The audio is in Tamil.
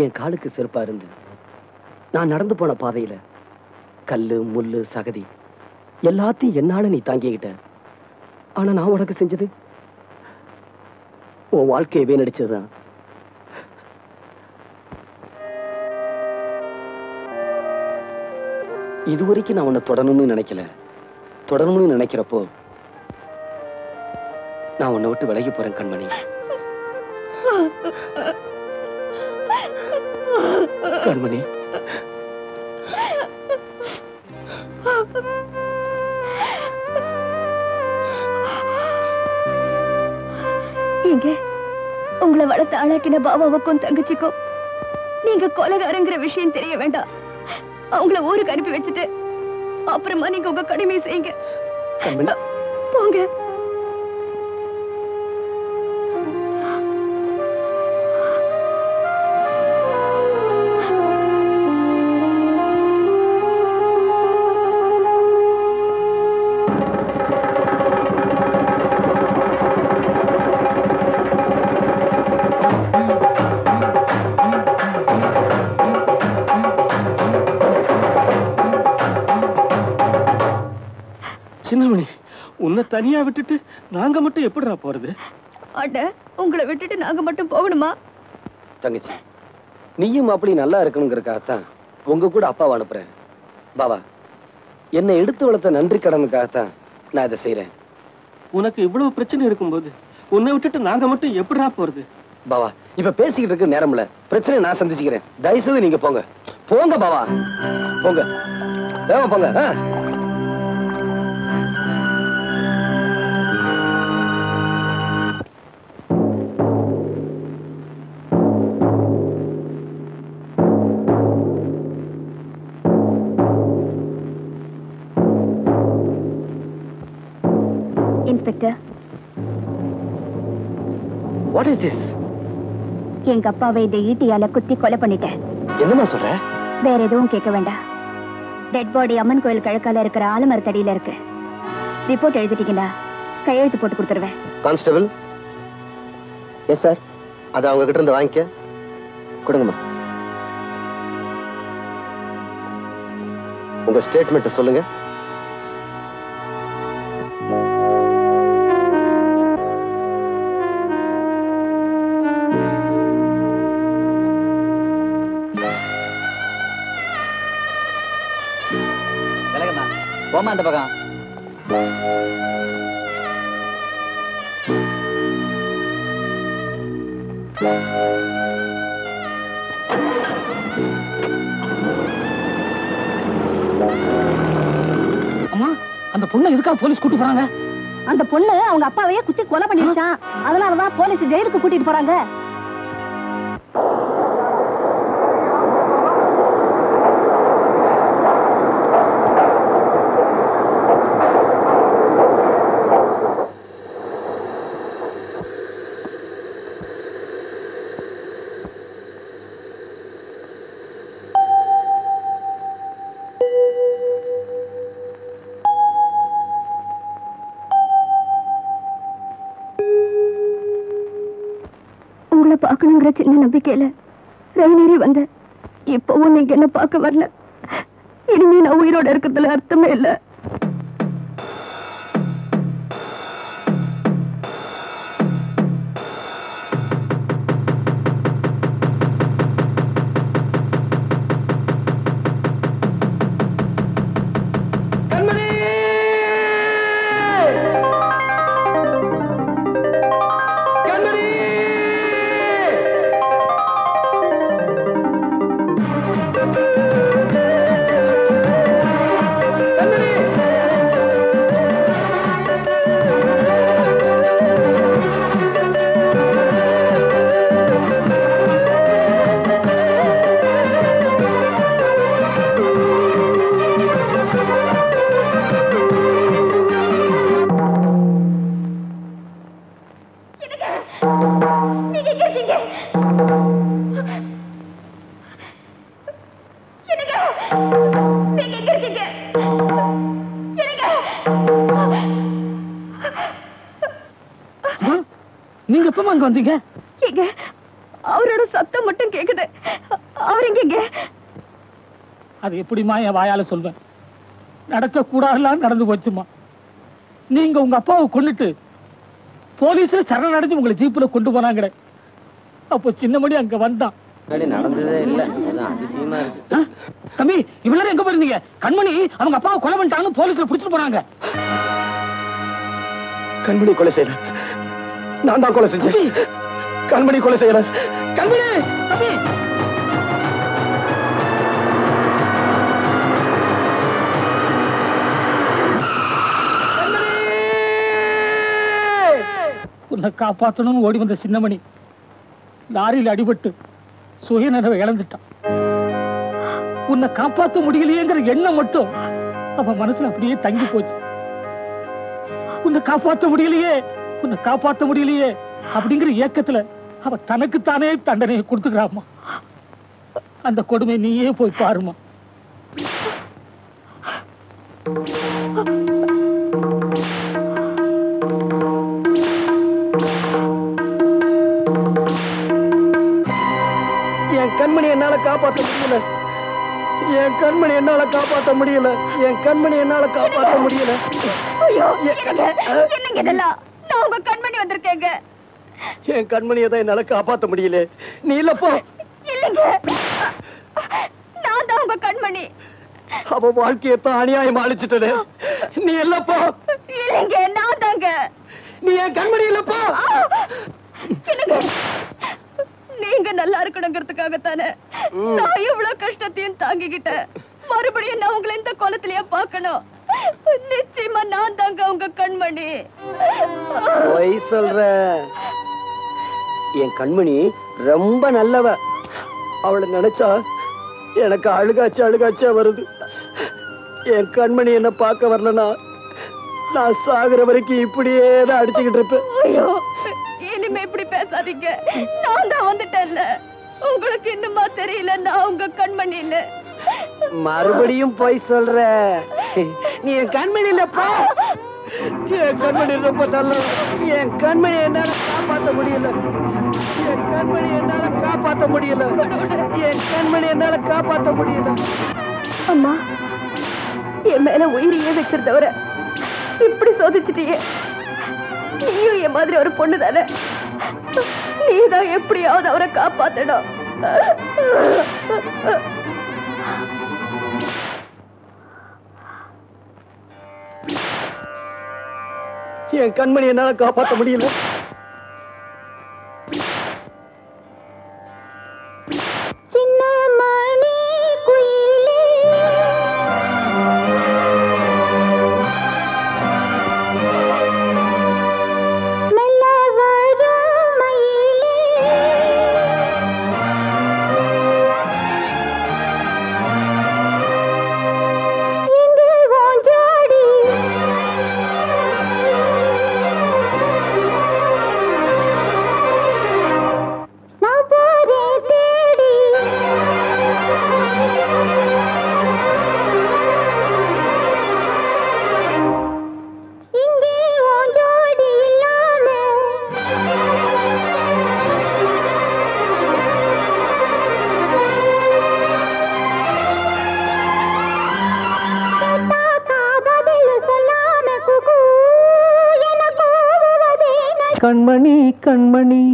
என் காலுக்கு செருப்பா இருந்து நான் நடந்து போன பாதையில கல்லு முள்ளு சகதி எல்லாத்தையும் என்னால நீ தாங்கிக்கிட்ட. ஆனா நான் உனக்கு செஞ்சது உன் வாழ்க்கையை வீணடிச்சதுதான். இதுவரைக்கும் நான் உன்னை தொடரணும்னு நினைக்கல. தொடரணும்னு நினைக்கிறப்போ நான் உன்னை விட்டு விலகி போறேன் கண்மணி. கண்மணி, எங்க உங்களை வளர்த்து ஆளாக்கின பாபாவுக்கும் தங்கச்சிக்கும் நீங்க கொலைகாரங்கிற விஷயம் தெரிய வேண்டாம். அவங்கள ஊருக்கு அனுப்பி வச்சுட்டு அப்புறமா நீங்க உங்க கடமையை செய்யுங்க. போங்க. சின்னமணி, உன்னை தனியா விட்டுட்டு நாங்க மட்டும் எப்படிடா போறது? அட, உங்களை விட்டுட்டு நாங்க மட்டும் போகணுமா? தங்கச்சி, நீயும் அப்படி நல்லா இருக்கணுங்கிறதுக்காகத்தான் உங்க கூட அப்பாவை அனுப்புறேன். பாபா, என்னை எடுத்து வளர்த்த நன்றி கடனுக்காகத்தான் நான் இதை செய்யறேன். உனக்கு இவ்வளவு பிரச்சனை இருக்கும்போது உன்னை விட்டுட்டு நாங்க மட்டும் எப்படிடா போறது? பாபா, இப்ப பேசிக்கிட்டு இருக்க நேரம் இல்ல. பிரச்சனை நான் சந்திச்சுக்கிறேன். தயவுசெய்து நீங்க போங்க. போங்க பாபா, போங்க. வேகமா போங்க. Inspector, what is this? எங்க அப்பாவை இந்த ஈட்டியால குத்தி கொலை பண்ணிட்டேன். என்னமா சொல்ற? வேற எதுவும் கேட்க வேண்டாம். டெட் பாடி அம்மன் கோயில் கழக்கால இருக்கிற ஆலமரத்தடியில இருக்கு. ரிப்போர்ட் எழுதிட்டீங்களா? கையெழுத்து போட்டு கொடுத்துருவேன். கான்ஸ்டபிள். Yes sir. அதை அவங்க கிட்ட இருந்து வாங்கிக்க. கொடுங்கம்மா. உங்க ஸ்டேட்மெண்ட் சொல்லுங்க. போமா அந்த பக்கம். அம்மா, அந்த பொண்ணை எதுக்காக போலீஸ் கூட்டு போறாங்க? அந்த பொண்ணு அவங்க அப்பாவையே குத்தி கொலை பண்ணிருச்சான். அதனாலதான் போலீஸ் ஜெயிலுக்கு கூட்டிட்டு போறாங்க. பாக்கணுங்கிற சின்ன நம்பிக்கையில ரயிலேறி வந்த. இப்பவும் நீங்க என்ன பார்க்க வரல. இனிமே நான் உயிரோட இருக்கிறதுல அர்த்தமே இல்லை. நீங்க எப்ப அங்க வந்தீங்க? அவரோட சத்தம் மட்டும் கேக்குது. அவர் எங்க? அது எப்படிமா என் வாயால சொல்வேன்? நடக்க கூடாதெல்லாம் நடந்து போச்சுமா. நீங்க உங்க அப்பாவை கொன்னுட்டு போலீஸ் சரணடைஞ்சு உங்களை ஜீப்ல கொண்டு போனாங்க. அப்போ சின்னமணி அங்க வந்தான். நடந்ததே இல்ல, அதிசயமா இருக்கு. தம்பி, இவ்வளவு எங்க போயிருந்தீங்க? கண்மணி அவங்க அப்பாவை கொலை பண்ணிட்டாங்கன்னு போலீஸ்ல பிடிச்சிட்டு போறாங்க. கண்மணி கொலை செய்யல, நான் தான் கொலை செஞ்சேன். கண்மணி கொலை செய்யல. கண்மணி தம்பி, உன்னை காப்பாற்றணும்னு ஓடி வந்த சின்னமணி லாரியில் அடிபட்டு சுயநினைவை இழந்துட்டான். உன்னை காப்பாற்ற முடியலையேங்கிற எண்ணம் மட்டும் அவன் மனசுல அப்படியே தங்கி போச்சு. உன்னை காப்பாற்ற முடியலையே, உன்னை காப்பாற்ற முடியலையே அப்படிங்கிற ஏக்கத்துல அவ தனக்குத்தானே தண்டனையை கொடுத்துக்கிறாமா. அந்த கொடுமை நீயே போய் பாருமா. என் கண்மணி என்னால காப்பாற்ற முடியல. என் கண்மணி என்னால காப்பாற்ற முடியல. என் கண்மணி என்னால காப்பாற்ற முடியல. என்னங்க இதெல்லாம்? நான் உங்க கண்மணி வந்திருக்கேங்க. என் கண்மணியை தான் என்னால காப்பாற்ற முடியல. நீ இல்லப்போ. இல்லைங்க, நான் தான் உங்க கண்மணி. அவ வாழ்க்கையத்தான் அநியாயம் அழிச்சிட்டது. நீ இல்லப்போ. இல்லைங்க, நான் தாங்க. நீ என் கண்மணி இல்லப்போ. என்னங்க, நீங்க நல்லா இருக்கணுங்கிறதுக்காகத்தானே நான் இவ்வளவு கஷ்டத்தையும் தாங்கிக்கிட்டேன். மறுபடியும் நான் உங்களை இந்த கோலத்திலேயே பார்க்கணும். நிச்சயமா நான் தாங்க உங்க கண்மணி. பொய் சொல்ற. என் கண்மணி ரொம்ப நல்லவ. அவளை நினைச்சா எனக்கு அழுகாச்சா வருது. என் கண்மணி என்ன பார்க்க வரலனா நான் சாகுற வரைக்கும் இப்படியே தான் அடிச்சுக்கிட்டு இருப்பேன். ஐயோ, இனிமே இப்படி பேசாதீங்க. நான் தான் வந்துட்டேன்ல. உங்களுக்கு இன்னுமா தெரியல நான் உங்க கண்மணின்னு? மறுபடியும் போய் சொல்ற. நீ என் கண்மணி இல்லப்பா. என் கண்மணி ரொம்ப நல்ல. என் கண்மணி என்னால காப்பாற்ற முடியல. என் கண்மணி என்னால காப்பாற்ற முடியல. என் கண்மணி என்னால காப்பாற்ற முடியல. அம்மா, என் மேல உயிரையே வச்சிருந்தவர இப்படி சோதிச்சிட்டியே. நீயும் என் மாதிரி ஒரு பொண்ணு தானே. நீதான் எப்படியாவது அவரை காப்பாத்தணும். என் கண்மணி என்னால காப்பாற்ற முடியல. கண்மணி கண்மணி